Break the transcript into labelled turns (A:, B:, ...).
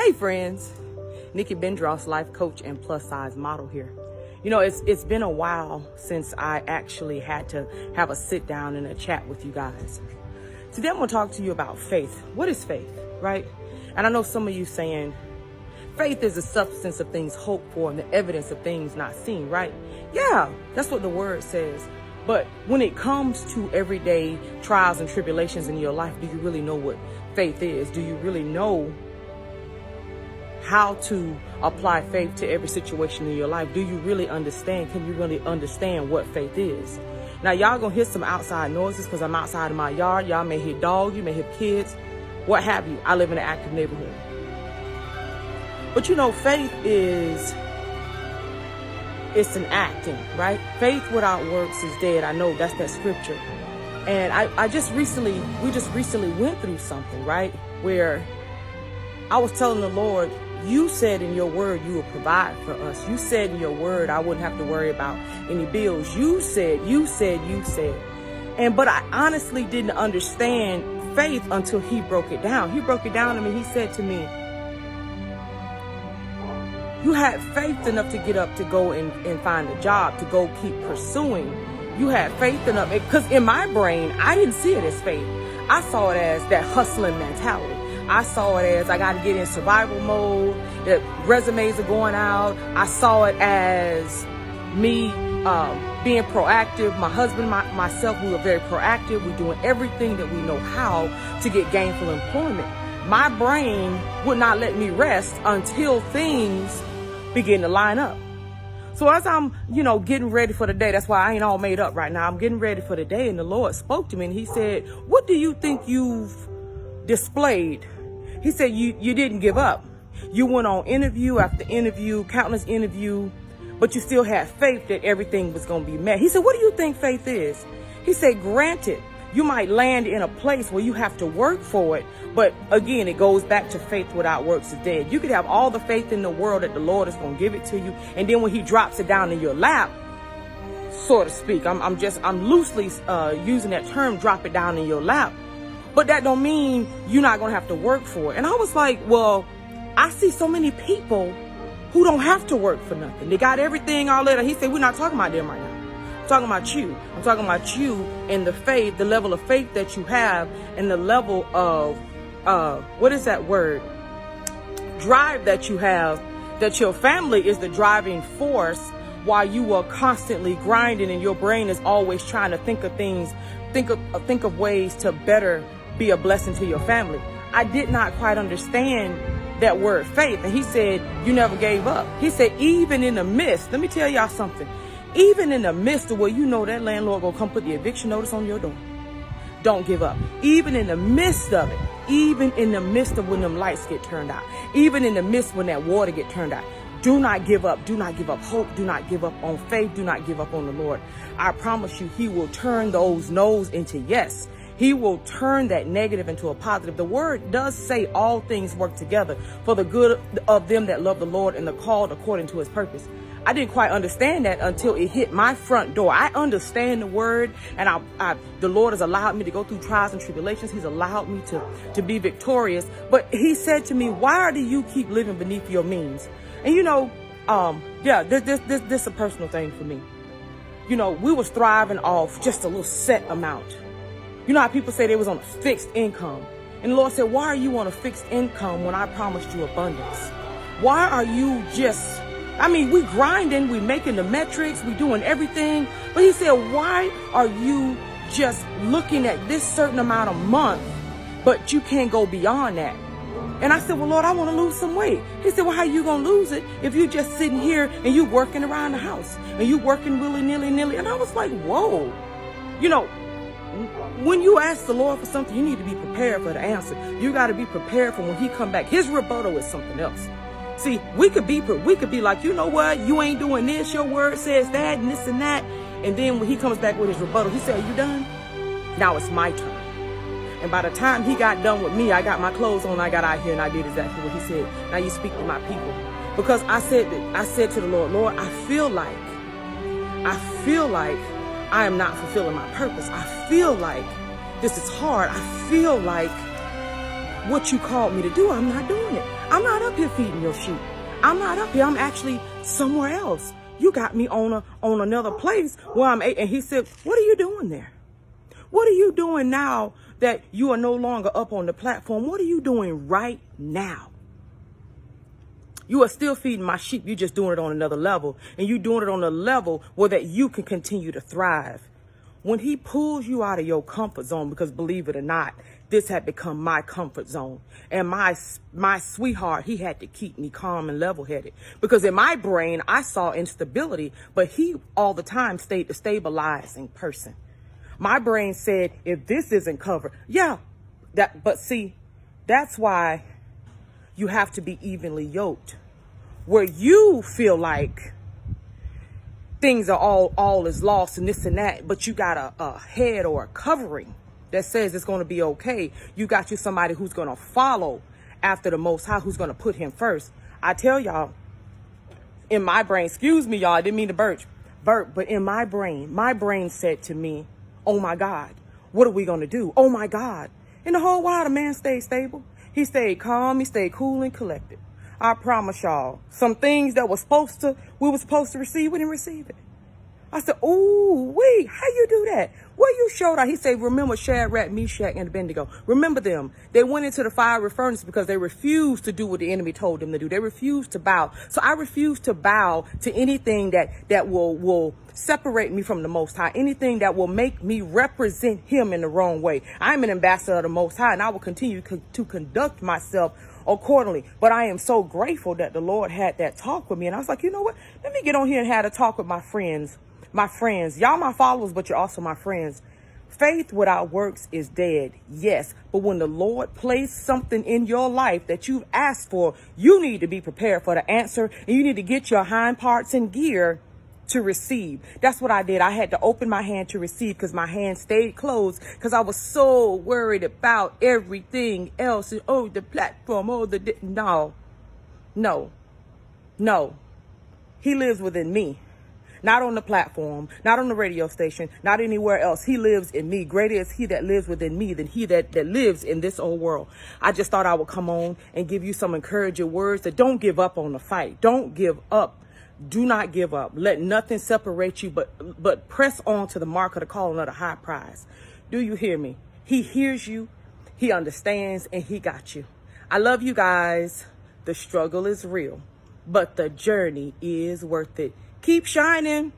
A: Hey friends, Nikki Bendross, life coach and plus size model here. You know, it's been a while since I actually had to have a sit down and a chat with you guys. Today I'm going to talk to you about faith. What is faith, right? And I know some of you saying, faith is the substance of things hoped for and the evidence of things not seen, right? Yeah, that's what the word says. But when it comes to everyday trials and tribulations in your life, do you really know what faith is? Do you really know how to apply faith to every situation in your life? Do you really understand? Can you really understand what faith is? Now, y'all gonna hear some outside noises because I'm outside of my yard. Y'all may hear dogs, you may hear kids, what have you. I live in an active neighborhood. But you know, faith is, it's an acting, right? Faith without works is dead. I know that's that scripture. And we just recently went through something, right? Where I was telling the Lord, you said in your word you would provide for us. You said in your word I wouldn't have to worry about any bills. You said. But I honestly didn't understand faith until he broke it down. He broke it down to me. He said to me, you had faith enough to get up to go and find a job, to go keep pursuing. You had faith enough, because in my brain, I didn't see it as faith. I saw it as that hustling mentality. I saw it as I got to get in survival mode, that resumes are going out. I saw it as me being proactive. My husband, myself, we were very proactive. We're doing everything that we know how to get gainful employment. My brain would not let me rest until things begin to line up. So as I'm, getting ready for the day, that's why I ain't all made up right now. I'm getting ready for the day, and the Lord spoke to me and he said, what do you think you've displayed? He said, you didn't give up. You went on interview after interview, countless interview, but you still had faith that everything was going to be met. He said, what do you think faith is? He said, granted, you might land in a place where you have to work for it. But again, it goes back to faith without works is dead. You could have all the faith in the world that the Lord is going to give it to you. And then when he drops it down in your lap, so to speak, I'm loosely using that term, drop it down in your lap. But that don't mean you're not going to have to work for it. And I was like, well, I see so many people who don't have to work for nothing. They got everything all later. He said, we're not talking about them right now. I'm talking about you. I'm talking about you and the faith, the level of faith that you have, and the level of, what is that word? Drive that you have, that your family is the driving force while you are constantly grinding and your brain is always trying to think of things, think of ways to better be a blessing to your family. I did not quite understand that word faith. And he said, you never gave up. He said, even in the midst, let me tell y'all something, even in the midst of where that landlord gonna come put the eviction notice on your door, don't give up. Even in the midst of it, even in the midst of when them lights get turned out, even in the midst when that water get turned out, do not give up. Do not give up hope. Do not give up on faith. Do not give up on the Lord. I promise you, he will turn those no's into yes. He will turn that negative into a positive. The word does say all things work together for the good of them that love the Lord and are called according to his purpose. I didn't quite understand that until it hit my front door. I understand the word, and the Lord has allowed me to go through trials and tribulations. He's allowed me to be victorious. But he said to me, why do you keep living beneath your means? And this is a personal thing for me. We was thriving off just a little set amount. You know how people say they was on a fixed income. And the Lord said, why are you on a fixed income when I promised you abundance? Why are you we grinding, we making the metrics, we doing everything. But he said, why are you just looking at this certain amount a month, but you can't go beyond that? And I said, well, Lord, I want to lose some weight. He said, well, how you going to lose it if you just sitting here and you working around the house and you working willy-nilly? And I was like, whoa, when you ask the Lord for something, you need to be prepared for the answer. You got to be prepared for when he come back. His rebuttal is something else. See, we could be like, you know what? You ain't doing this. Your word says that and this and that. And then when he comes back with his rebuttal, he said, are you done? Now it's my turn. And by the time he got done with me, I got my clothes on, I got out here and I did exactly what he said. Now you speak to my people. Because I said to the Lord, I feel like I am not fulfilling my purpose. I feel like this is hard. I feel like what you called me to do, I'm not doing it. I'm not up here feeding your sheep. I'm not up here. I'm actually somewhere else. You got me on another place where I'm. And he said, what are you doing there? What are you doing now that you are no longer up on the platform? What are you doing right now? You are still feeding my sheep. You're just doing it on another level. And you're doing it on a level where that you can continue to thrive. When he pulls you out of your comfort zone, because believe it or not, this had become my comfort zone. And my sweetheart, he had to keep me calm and level-headed. Because in my brain, I saw instability, but he all the time stayed the stabilizing person. My brain said, if this isn't covered, but see, that's why you have to be evenly yoked, where you feel like things are all is lost and this and that, but you got a head or a covering that says it's going to be okay. You got you somebody who's going to follow after the Most High, who's going to put him first. I tell y'all, in my brain, excuse me, y'all, I didn't mean to burp, but in my brain said to me, oh my God, what are we going to do? Oh my God. In the whole while, the man stayed stable. He stayed calm. He stayed cool and collected. I promise y'all, some things that we were supposed to receive, we didn't receive it. I said, ooh, wait, how you do that? Well, you showed out. He said, remember Shadrach, Meshach, and Abednego. Remember them. They went into the fiery furnace because they refused to do what the enemy told them to do. They refused to bow. So I refuse to bow to anything that will separate me from the Most High, anything that will make me represent him in the wrong way. I'm an ambassador of the Most High, and I will continue to conduct myself accordingly. But I am so grateful that the Lord had that talk with me. And I was like, you know what? Let me get on here and have a talk with my friends. Y'all my followers, but you're also my friends. Faith without works is dead. Yes. But when the Lord placed something in your life that you've asked for, you need to be prepared for the answer, and you need to get your hind parts in gear to receive. That's what I did. I had to open my hand to receive because my hand stayed closed because I was so worried about everything else. Oh, the platform. No. He lives within me. Not on the platform, not on the radio station, not anywhere else. He lives in me. Greater is he that lives within me than he that lives in this old world. I just thought I would come on and give you some encouraging words that don't give up on the fight. Don't give up. Do not give up. Let nothing separate you, but press on to the mark of the calling of the high prize. Do you hear me? He hears you. He understands, and he got you. I love you guys. The struggle is real, but the journey is worth it. Keep shining.